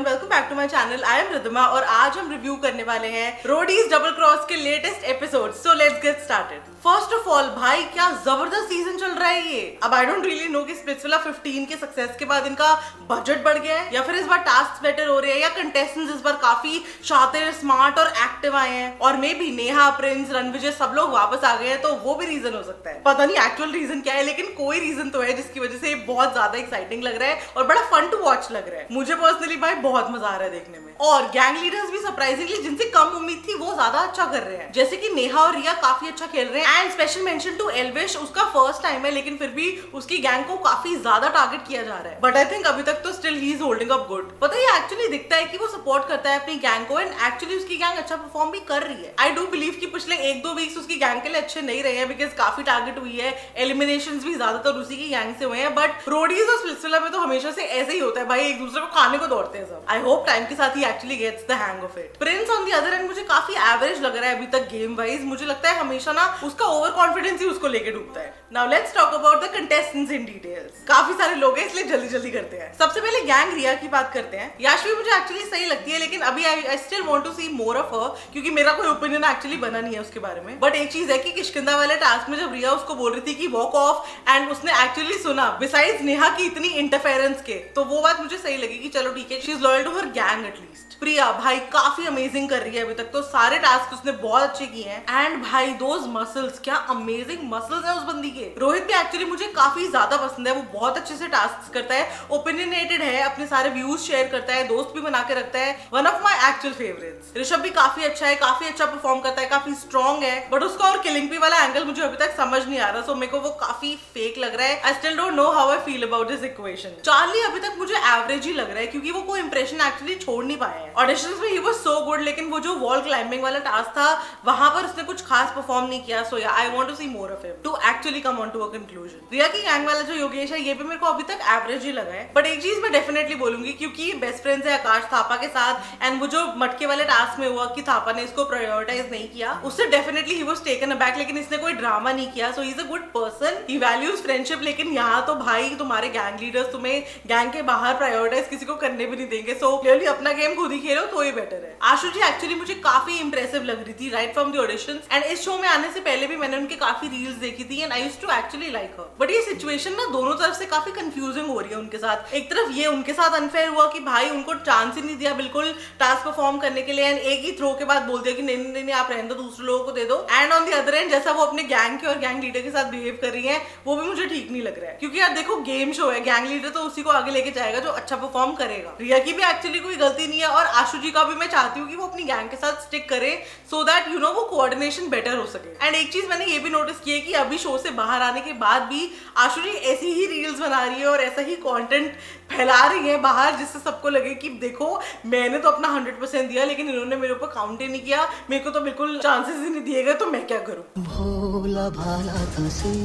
Everyone, welcome back to my channel. I am Riddhima और आज हम रिव्यू करने वाले हैं रोडीज डबल क्रॉस के latest episode. So let's get started. First of all भाई क्या जबरदस्त सीजन चल रहा है ये। अब आई डोंट रियली नो कि स्प्लिट्सविला 15 के सक्सेस के बाद इनका बजट बढ़ गया है या फिर इस बार टास्क बेटर हो रहे हैं या कंटेस्टेंट्स इस बार काफी शातिर, स्मार्ट और एक्टिव आए हैं और may be Neha, Prince, Ranvijay सब लोग वापस आ गए हैं, तो वो भी रीजन हो सकता है। पता नहीं एक्चुअल रीजन क्या है, लेकिन कोई रीजन तो है जिसकी वजह से बहुत ज्यादा एक्साइटिंग लग रहा है और बड़ा फन टू वॉच लग रहा है। मुझे पर्सनली भाई बहुत मजा आ रहा है देखने में। और गैंग लीडर्स भी सरप्राइजिंगली जिनसे कम उम्मीद थी वो ज्यादा अच्छा कर रहे हैं, जैसे कि नेहा और रिया काफी अच्छा खेल रहे हैं। And special mention to Elvish, उसका फर्स्ट टाइम है लेकिन फिर भी उसकी गैंग को काफी ज्यादा टारगेट किया जा रहा है, बट आई थिंक अभी तक तो still he is holding up good. पता है एक्चुअली दिखता है कि वो सपोर्ट करता है अपनी गैंग को एंड एक्चुअली उसकी गैंग अच्छा परफॉर्म भी कर रही है। आई डू बिलीव कि पिछले 1-2 वीक्स उसकी गैंग के लिए अच्छे नहीं रहे हैं बिकॉज काफी टारगेट हुई है, एलिमिनेशंस भी ज्यादातर उसी की गैंग से हुए हैं। बट रोडीज और स्प्लिट्सविला में तो हमेशा से ऐसे ही होता है भाई, एक दूसरे को खाने को दौड़ते हैं सब। आई होप टाइम के साथ ही actually gets the hang of it. Prince on the other end मुझे काफी एवरेज लग रहा है अभी तक गेम वाइज। मुझे लगता है हमेशा ना उसका ओवर कॉन्फिडेंस ही उसको लेके डूबता है। Now let's talk about the contestants in details. काफी सारे लोग हैं इसलिए जल्दी जल्दी करते हैं। सबसे पहले गैंग रिया की बात करते हैं। याशवी मुझे एक्चुअली सही लगती है लेकिन अभी I still want to see more of her, क्योंकि मेरा कोई ओपिनियन एक्चुअली बना नहीं है उसके बारे में। बट एक चीज है कि किष्किंधा वाले टास्क में जब रिया उसको बोल रही थी कि वॉक ऑफ एंड उसने एक्चुअली सुना बिसाइड्स नेहा की इतनी इंटरफेरेंस के, तो वो बात मुझे सही लगी कि चलो ठीक है, she is loyal to her gang at least. Priya भाई काफी अमेजिंग कर रही है अभी तक, तो सारे टास्क उसने बहुत अच्छे किए हैं। एंड भाई दोज मसल्स, क्या अमेजिंग मसल्स हैं उस बंदी के। रोहित भी एक्चुअली मुझे काफी ज्यादा पसंद है, वो बहुत अच्छे से टास्क करता है, ओपिनियनेटेड है, अपने सारे व्यूज शेयर करता है, दोस्त भी बना के रखता है। One of my actual favourites. Rishabh भी काफी अच्छा है, काफी अच्छा परफॉर्म करता है, काफी स्ट्रॉन्ग है, बट उसका और किलिंग पी वाला एंगल मुझे अभी तक समझ नहीं आ रहा, सो मेरे को वो काफी फेक लग रहा है। I still don't know how I feel about this equation. Charlie अभी तक मुझे एवरेज ही लग रहा है क्योंकि वो कोई इंप्रेशन एक्चुअली छोड़ नहीं पाए हैं। ऑडिशंस में ही वाज सो गुड, लेकिन वो जो वॉल क्लाइंबिंग वाला टास्क था वहां पर उसने कुछ खास परफॉर्म नहीं किया। सो या I want to see more of him to actually come on to a conclusion. Riya की गैंग वाला जो योगेश है ये भी मेरे को अभी तक एवरेज ही लगा है, बट एक चीज मैं डेफिनेटली बोलूंगी क्योंकि बेस्ट फ्रेंड्स है आकाश थापा के साथ एंड वो जो मटके वाले टास्क में हुआ कि थापा ने इसको प्रायोरिटाइज नहीं किया, उससे डेफिनेटली ही वाज टेकन अबैक, लेकिन इसने कोई ड्रामा नहीं किया। So he is a good person, he values friendship. लेकिन यहाँ तो भाई तुम्हारे गैंग लीडर्स तुम्हें गैंग के बाहर प्रायोरिटाइज किसी को करने भी नहीं देंगे। सो क्लियरली अपना गेम खुद ही खेलो तो ही बेटर है। आशु जी एक्चुअली मुझे काफी इंप्रेसिव लग रही थी right from the auditions and इस शो में आने से पहले भी मैंने उनके काफी रील्स देखी थी and I used to actually like her. But ये सिचुएशन ना दोनों तरफ से काफी कंफ्यूजिंग हो रही है उनके साथ। एक तरफ ये उनके साथ अनफेयर हुआ कि भाई उनको चांस ही नहीं दिया बिल्कुल टास्क परफॉर्म करने के लिए एंड एक ही थ्रो के बाद बोल दिया कि नहीं नहीं नहीं आप रहने दो, दूसरे लोगों को दे दो। And on the other and जैसा वो अपने गैंग के और गैंग लीडर के साथ बिहेव कर रही है वो भी मुझे ठीक नहीं लग रहा है, क्योंकि यार देखो गेम शो है, गैंग लीडर तो उसी को आगे लेके जाएगा जो अच्छा परफॉर्म करेगा। रिया की भी एक्चुअली कोई गलती नहीं है और आशु जी का भी मैं चाहती हूँ कि वो अपनी गैंग के साथ स्टिक करे सो दैट यू नो वो कोऑर्डिनेशन बेटर हो सके। एंड एक चीज मैंने ये भी नोटिस की है कि अभी शो से बाहर आने के बाद भी आशु जी ऐसी ही रील्स बना रही है और ऐसा ही कंटेंट फैला रही है बाहर जिससे सबको लगे कि देखो मैंने तो अपना 100% दिया लेकिन इन्होंने मेरे ऊपर काउंट ही नहीं किया, मेरे को तो बिल्कुल चांसेस ही नहीं दिए गए, तो मैं क्या करूं।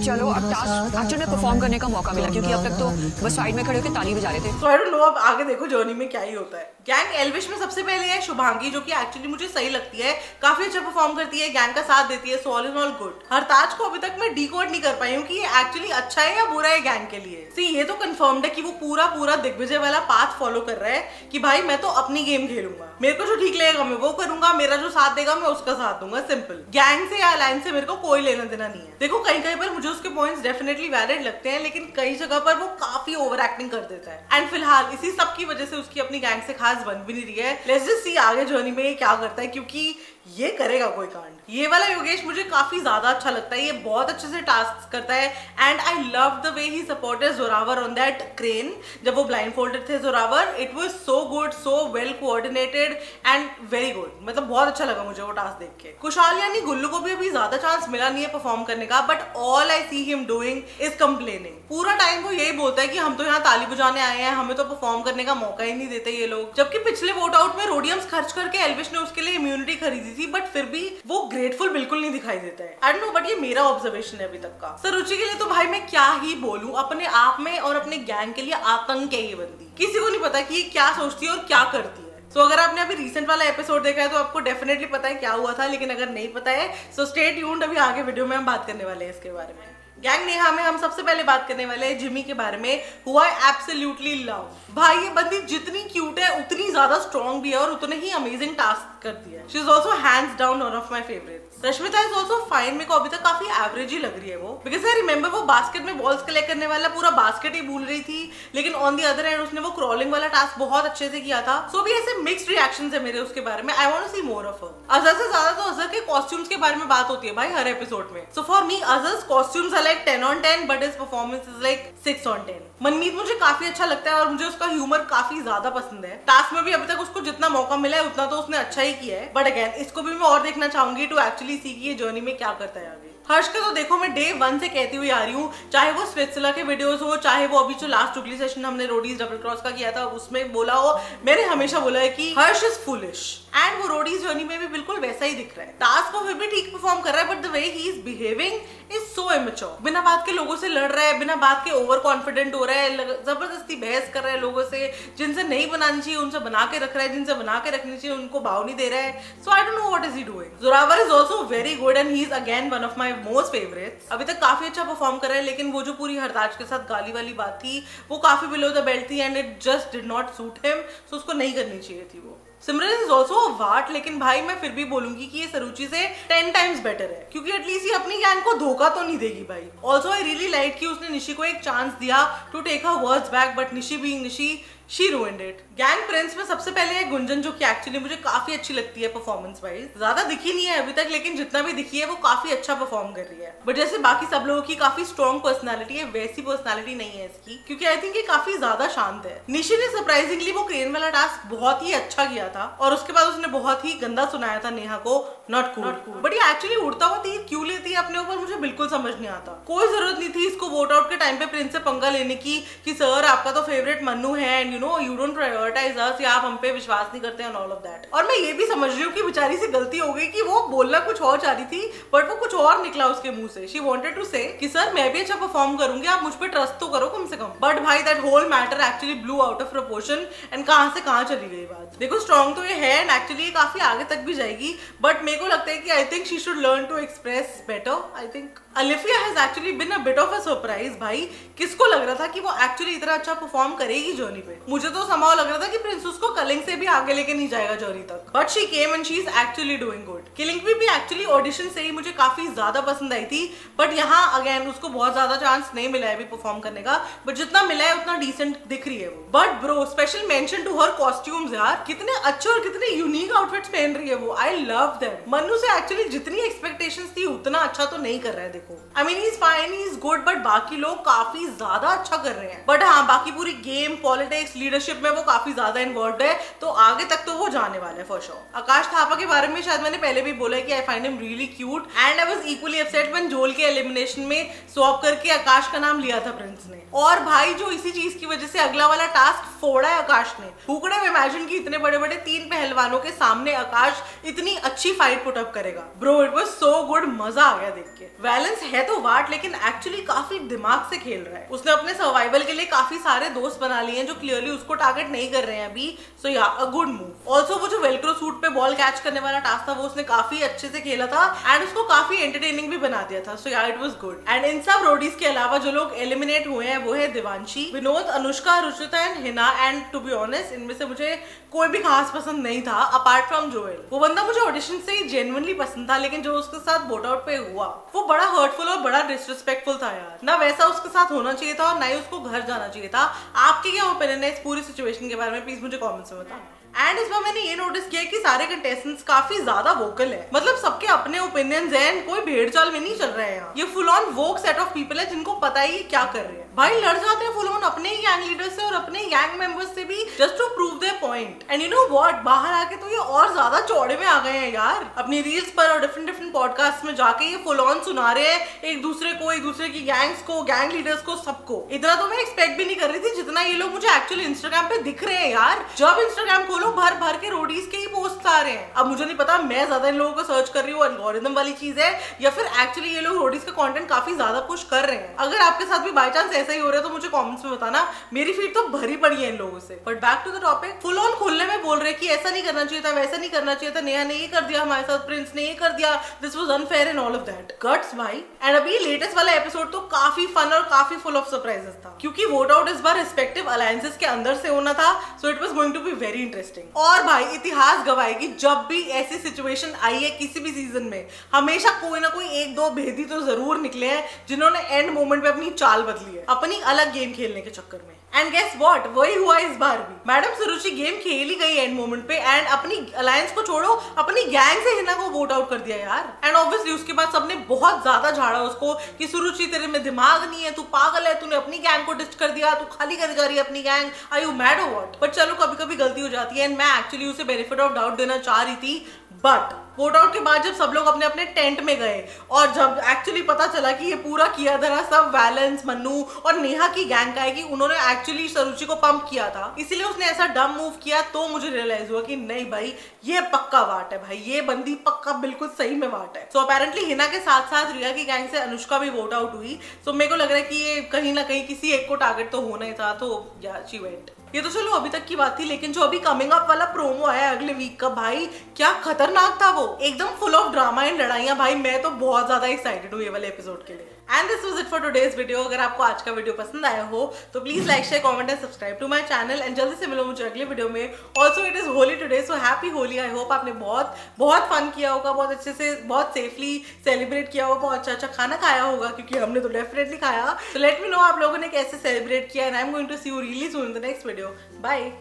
चलो अब टास्क एक्चुअली में परफॉर्म करने का मौका मिला क्योंकि अब तक तो बस साइड में खड़े होकर ताली बजा रहे थे। तो आई डोंट नो अब आगे देखो जर्नी में क्या ही होता है। गैंग एल्विश में सबसे पहले है शुभांगी, जो कि एक्चुअली मुझे सही लगती है, काफी अच्छा परफॉर्म करती है, गैंग का साथ देती है, so all is all good. Hartaj को अभी तक मैं डिकोड नहीं कर पाई हूँ कि ये एक्चुअली अच्छा है या बुरा है गैंग के लिए। सी ये तो कंफर्म्ड है कि वो पूरा दिग्विजय वाला पाथ फॉलो कर रहा है कि भाई मैं तो अपनी गेम खेलूंगा, मेरे को जो ठीक लगेगा मैं वो करूंगा, मेरा जो साथ देगा मैं उसका साथ दूंगा, सिंपल। गैंग से या अलायंस से मेरे को कोई लेना देना नहीं है। देखो कहीं कहीं पर मुझे उसके पॉइंट्स डेफिनेटली वैलिड लगते हैं लेकिन कई जगह पर वो काफी ओवर एक्टिंग कर देता है एंड फिलहाल इसी सब की वजह से उसकी अपनी गैंग से खास बन भी नहीं रही है। लेट्स जस्ट सी आगे जर्नी में ये क्या करता है, क्योंकि ये करेगा कोई कांड। ये वाला योगेश मुझे काफी ज्यादा अच्छा लगता है, ये बहुत अच्छे से टास्क करता है and I love the way he supported Zorawar on that crane जब वो ब्लाइंड फोल्डेड थे Zorawar. It was so good, so well coordinated and very good, मतलब बहुत अच्छा लगा मुझे वो टास्क देख के। कुशाल यानी गुल्लू को भी अभी ज्यादा चांस मिला नहीं है परफॉर्म करने का, but all I see him doing is complaining. पूरा टाइम वो यही बोलता है कि हम तो यहाँ ताली बजाने आए हैं, हमें तो परफॉर्म करने का मौका ही नहीं देते ये लोग। जबकि पिछले वोट आउट में रोडियम्स खर्च करके एल्विश ने उसके लिए इम्यूनिटी खरीदी थी, बट फिर भी वो ग्रेटफुल बिल्कुल नहीं दिखाई देता है। आई डोंट नो, बट ये मेरा ऑब्जर्वेशन है अभी तक का। सर रुचि के लिए तो भाई मैं क्या ही बोलूं, अपने आप में और अपने गैंग के लिए आतंक है ये बंदी। किसी को नहीं पता कि ये क्या सोचती है और क्या करती है। तो अगर आपने अभी रिसेंट वाला एपिसोड देखा है तो आपको डेफिनेटली पता है क्या हुआ था, लेकिन अगर नहीं पता है सो स्टे ट्यून्ड, अभी आगे वीडियो में हम बात करने वाले हैं इसके बारे में। गैंग नेहा में हम सबसे पहले बात करने वाले हैं जिमी के बारे में, हु आई एब्सोल्युटली लव। भाई ये बंदी जितनी क्यूट है उतनी ज्यादा स्ट्रॉन्ग भी है और उतने ही अमेजिंग टास्क करती है। She is also hands down one of my favourites. Rashmita is also fine, मेरे को अभी तक काफी एवरेज ही लग रही है वो, बिकॉज आई रिमेंबर वो बास्केट में बॉल्स कलेक्ट करने वाला पूरा बास्केट ही भूल रही थी, लेकिन ऑन दी अदर हैंड उसने वो क्रॉलिंग वाला टास्क बहुत अच्छे से किया था। सो भी ऐसे मिक्स्ड रिएक्शंस है मेरे उसके बारे में। I want to see more of her. Azhar से ज्यादा तो अजहर के कॉस्ट्यूम्स के बारे में बात होती है भाई हर एपिसोड में। So for me Azhar's costumes are like 10 on 10 but his performance is like 6 on 10। Manmeet मुझे काफी अच्छा लगता है और मुझे उसका ह्यूमर काफी ज्यादा पसंद है। टास्क में भी अभी तक उसको जितना मौका मिला है उतना तो उसने अच्छा ही किया है, बट अगेन इसको भी मैं और देखना चाहूंगी टू एक्चुअली सी कि ये जर्नी में क्या करता है आगे। हर्ष का तो देखो मैं डे 1 से कहती हुई आ रही हूँ, चाहे वो स्विट्जरलैंड के वीडियोस हो, चाहे वो अभी जो लास्ट चुगली सेशन हमने रोडीज डबल क्रॉस का किया था उसमें बोला हो, मैंने हमेशा बोला है कि हर्ष इज फुलिश, एंड वो रोडीज जर्नी में भी बिल्कुल वैसा ही दिख रहा है। टास्क वो फिर भी ठीक परफॉर्म कर रहा है, but the way he is behaving is so immature. बिना बात के लोगों से लड़ रहा है, बिना बात के ओवर कॉन्फिडेंट हो रहा है, जबरदस्ती बहस कर रहा है लोगों से, जिनसे नहीं बनानी चाहिए उनसे बना के रख रहा है, जिनसे बना के रखनी चाहिए उनको भाव नहीं दे रहा है। So I don't know what is he doing. Zorawar is also very good and he is again one of my most favourite. अभी तक काफी अच्छा परफॉर्म कर रहा है, लेकिन वो जो पूरी हरताज के साथ गाली वाली बात थी वो काफी बिलो द बेल्ट थी and it just did not suit him. सो उसको नहीं करनी चाहिए थी वो। सिमरन इज ऑल्सो अ वाट, लेकिन भाई मैं फिर भी बोलूंगी कि ये सरुचि से 10 times बेटर है, क्योंकि एटलीस्ट ये अपनी गैंग को धोखा तो नहीं देगी भाई। ऑल्सो आई रियली लाइक कि उसने निशी को एक चांस दिया to take her words back, but Nishi being Nishi she ruined it। Gang prince में सबसे पहले है गुंजन, जो कि एक्चुअली मुझे काफी अच्छी लगती है परफॉर्मेंस वाइज। ज्यादा दिखी नहीं है अभी तक, लेकिन जितना भी दिखी है वो काफी अच्छा परफॉर्म कर रही है। बट जैसे बाकी सब लोगों की काफी स्ट्रॉन्ग पर्सनालिटी है, वैसी पर्सनालिटी नहीं है इसकी, क्योंकि आई थिंक ये काफी ज्यादा शांत है। निशी ने सरप्राइजिंगली वो क्रेन वाला टास्क बहुत ही अच्छा किया था, और उसके बाद उसने बहुत ही गंदा सुनाया था नेहा को, नॉट कूल। बट ये एक्चुअली उड़ता हुआ तीर क्यों लेती है अपने ऊपर, मुझे बिल्कुल समझ नहीं आता। कोई जरूरत नहीं थी इसको वोट आउट के टाइम पे प्रिंस से पंगा लेने की कि सर आपका तो फेवरेट मन्नू है एंड यू डोंट प्रायोरिटाइज अस, या आप हम पे विश्वास नहीं करते एंड ऑल ऑफ दैट। और मैं ये भी समझ रही हूँ कि बेचारी से गलती हो गई कि वो बोलना कुछ और चाह रही थी, बट वो कुछ और निकला उसके मुंह से। शी वांटेड टू से कि सर मैं भी अच्छा परफॉर्म करूंगी, आप मुझ पे ट्रस्ट तो करो कम से कम। बट भाई that whole matter actually blew out of proportion and कहां से कहां चली गई बात। देखो स्ट्रॉन्ग तो ये है एंड एक्चुअली ये काफी आगे तक भी जाएगी, बट मेरे को लगता है कि I think she should learn to express better. I think Alifiya has actually been a bit of a surprise. भाई किसको लग रहा था कि वो एक्चुअली इतना अच्छा परफॉर्म करेगी जर्नी पे? मुझे तो समाव लग रहा था कि प्रिंस उसको कलिंग से भी आगे लेके नहीं जाएगा जर्नी तक, but she came and she is actually doing good. Killing भी एक्चुअली ऑडिशन से ही मुझे काफी ज्यादा पसंद आई थी, बट यहाँ अगेन उसको बहुत ज्यादा चांस नहीं मिला है अभी परफॉर्म करने का, बट जितना मिला है उतना डिसेंट दिख रही है वो। But bro special mention to her costumes यार, कितने अच्छे और कितने यूनिक आउटफिट्स पहन रही है वो। I love them. मन्नू से एक्चुअली जितनी एक्सपेक्टेशंस थी उतना अच्छा तो नहीं कर रहा है। देखो I mean he is fine, he is good, but बाकी लोग काफी ज्यादा अच्छा कर रहे हैं। बट हाँ बाकी पूरी गेम पॉलिटिक्स लीडरशिप में वो काफी ज्यादा इन्वॉल्व है, तो आगे तक तो वो जाने वाला है फॉर श्योर। आकाश थापा के बारे में शायद मैंने पहले भी बोला है कि I find him really cute and I was equally upset when जोल के एलिमिनेशन में स्वैप करके आकाश का नाम लिया था प्रिंस ने। और भाई जो इसी चीज की वजह से अगला वाला टास्क फोड़ा है आकाश ने। हुकड़े में इमेजिन की इतने बड़े बड़े 3 पहलवानों के सामने आकाश इतनी अच्छी फाइट पुट अप करेगा। Bro it was so good, मजा आ गया देख के। वैलेंस है तो वाट, लेकिन एक्चुअली काफी दिमाग से खेल रहा है। उसने अपने सर्वाइवल के लिए काफी सारे दोस्त बना लिए हैं जो क्लियरली उसको टारगेट नहीं कर रहे हैं अभी। सो या अ गुड मूव। ऑल्सो वो जो वेलक्रो सूट पे बॉल कैच करने वाला टास्क था वो उसने काफी अच्छे से खेला था एंड उसको काफी एंटरटेनिंग भी बना दिया था। सो या it was good. And in सब रोडीज के अलावा जो लोग एलिमिनेट हुए हैं वो है Diwanshi, Vinod, Anushka, Ruchita and Hina. And to be honest इनमें से मुझे कोई भी खास पसंद नहीं था अपार्ट फ्रॉम जोएल। वो बंदा मुझे ऑडिशन से ही जेन्युइनली पसंद था, लेकिन जो उसके साथ वोट आउट पे हुआ वो बड़ा हर्टफुल और बड़ा डिसरिस्पेक्टफुल था यार। ना वैसा उसके साथ होना चाहिए था और ना ही उसको घर जाना चाहिए था। आपके क्या ओपिनियन है इस पूरी सिचुएशन के बारे में? प्लीज मुझे कमेंट्स में बताओ। एंड इस बार मैंने ये नोटिस किया कि सारे कंटेस्टेंट्स काफी ज्यादा वोकल है, मतलब सबके अपने ओपिनियंस हैं, कोई भेड़चाल में नहीं चल रहा है यहाँ। ये full on woke set of people है जिनको पता ही क्या कर रहे हैं। भाई लड़ जाते हैं फुल ऑन अपने ही गैंग लीडर से और अपने गैंग मेंबर्स से भी just to prove their point. And you know what, बाहर आके तो ये और ज्यादा चौड़े में आ गए हैं यार। अपनी रील्स पर और डिफरेंट पॉडकास्ट में जाके ये फुल ऑन सुना रहे हैं एक दूसरे को, एक दूसरे की गैंग्स को, गैंग लीडर्स को, सबको। इतना तो मैं एक्सपेक्ट भी नहीं कर रही थी जितना ये लोग मुझे एक्चुअली इंस्टाग्राम पे दिख रहे हैं यार। जब इंस्टाग्राम खोलो भर भर के रोडीज के ही पोस्ट आ रहे हैं। अब मुझे नहीं पता मैं ज्यादा इन लोगों को सर्च कर रही हूँ, एल्गोरिथम वाली चीज है, या फिर एक्चुअली ये लोग रोडीज का कंटेंट काफी ज्यादा पुश कर रहे हैं। अगर आपके साथ भी बाय चांस ऐसा ही हो रहा है तो मुझे कमेंट्स में बताना। मेरी फीड तो भरी पड़ी है इन लोगों से। But back to the topic, full on खोलने में बोल रहे कि ऐसा नहीं करना चाहिए था, वैसा नहीं करना चाहिए था, नेहा ने ये कर दिया हमारे साथ, प्रिंस ने ये कर दिया, this was unfair and all of that. Guts भाई। एंड अभी लेटेस्ट वाला एपिसोड तो काफी फन और काफी फुल ऑफ सरप्राइजेस था, क्योंकि वोट आउट इस बार रिस्पेक्टिव अलायंसेस के अंदर से होना था, so it was going to be very interesting. और भाई इतिहास गवाह है कि जब भी ऐसी सिचुएशन आई है किसी भी सीजन में, हमेशा कोई ना कोई एक दो भेदी तो जरूर निकले हैं जिन्होंने एंड मोमेंट पे अपनी चाल बदली है अपनी अलग गेम खेलने के चक्कर में। एंड गेस व्हाट, वही हुआ इस बार भी। मैडम सुरुचि गेम खेल ही गई एंड मोमेंट पे, एंड अपनी अलायंस को छोड़ो अपनी गैंग से हिना को वोट आउट कर दिया यार। एंड ऑब्वियसली उसके बाद सबने बहुत ज्यादा झाड़ा उसको कि सुरुचि तेरे में दिमाग नहीं है, तू पागल है, तूने अपनी गैंग को डिस्ट कर दिया, तू खाली कर जा रही है अपनी गैंग, आर यू मैड और व्हाट। बट चलो कभी कभी गलती हो जाती है, एंड मैं एक्चुअली उसे बेनिफिट ऑफ डाउट देना चाह रही थी। बट वोट आउट के बाद जब सब लोग अपने अपने टेंट में गए और जब एक्चुअली पता चला कि ये पूरा किया धरा सब वैलेंस, मन्नू और नेहा की गैंग का है, कि उन्होंने एक्चुअली सुरुचि को पंप किया था, इसीलिए उसने ऐसा डम मूव किया, तो मुझे रियलाइज हुआ कि नहीं भाई ये पक्का वाट है भाई, ये बंदी पक्का बिल्कुल सही में वाट है। सो अपेरेंटली हिना के साथ साथ रिया की गैंग से अनुष्का भी वोट आउट हुई। सो मेरे को लग रहा है कि ये कहीं ना कहीं किसी एक को टारगेट तो होना ही था, तो या शी वेंट। ये तो चलो अभी तक की बात थी, लेकिन जो अभी कमिंग अप वाला प्रोमो आया अगले वीक का, भाई क्या खतरनाक था वो, एकदम फुल ऑफ ड्रामा एंड लड़ाइयां। भाई मैं तो बहुत ज्यादा एक्साइटेड हूँ ये वाले एपिसोड के लिए। And this was it for today's video. अगर आपको आज का वीडियो पसंद आया हो तो please like, share, comment and subscribe to my channel, and जल्दी से मिलो मुझे अगले वीडियो में। Also it is Holi today, so happy Holi. I hope आपने बहुत बहुत फन किया होगा, बहुत अच्छे से, बहुत सेफली सेलिब्रेट किया होगा, बहुत अच्छा अच्छा खाना खाया होगा, क्योंकि हमने तो डेफिनेटली खाया। तो लेट मी नो आप लोगों ने कैसे सेलिब्रेट किया, and I am going to see you really soon in the next video. Bye.